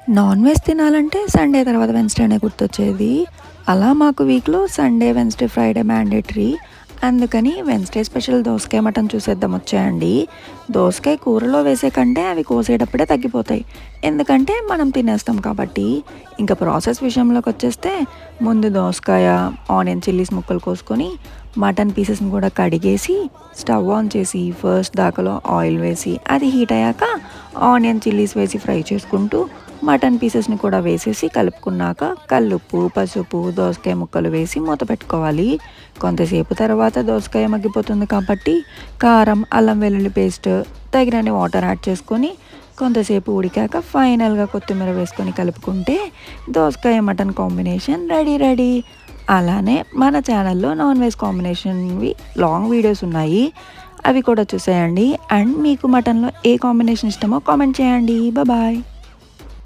Non veg తినాలంటే Sunday తర్వాత వెన్స్‌డేనే గుర్తొచ్చేది. అలా మాకు వీక్‌లో సండే, వెన్స్‌డే, ఫ్రైడే మ్యాండేటరీ. అందుకని వెన్స్‌డే స్పెషల్ దోసకాయ మటన్ చూసేద్దాం వచ్చేయండి. దోసకాయ కూరలో వేసే కంటే అవి కోసేటప్పుడే తగ్గిపోతాయి. ఎందుకంటే మనం తినేస్తాం కాబట్టి. ఇంకా ప్రాసెస్ విషయంలోకొచ్చేస్తే ముందు దోసకాయ, ఆనియన్, చిల్లీస్ ముక్కలు కోసుకొని మటన్ పీసెస్‌ని కూడా కడిగేసి స్టవ్ ఆన్ చేసి ఫస్ట్ దాకలో ఆయిల్ వేసి అది హీట్ అయ్యాక ఆనియన్, చిల్లీస్ వేసి ఫ్రై చేసుకుంటూ మటన్ పీసెస్‌ని కూడా వేసేసి కలుపుకున్నాక కల్లుప్పు, పసుపు, దోసకాయ ముక్కలు వేసి మూత పెట్టుకోవాలి. కొంతసేపు తర్వాత దోసకాయ మగ్గిపోతుంది కాబట్టి కారం, అల్లం వెల్లుల్లి పేస్ట్, తగినన్ని వాటర్ యాడ్ చేసుకొని కొంతసేపు ఉడికాక ఫైనల్‌గా కొత్తిమీర వేసుకొని కలుపుకుంటే దోసకాయ మటన్ కాంబినేషన్ రెడీ. అలానే మన ఛానల్‌లో నాన్ వెజ్ కాంబినేషన్‌వి లాంగ్ వీడియోస్ ఉన్నాయి. అవి కూడా చూసేయండి. అండ్ మీకు మటన్‌లో ఏ కాంబినేషన్ ఇష్టమో కామెంట్ చేయండి. బాయ్.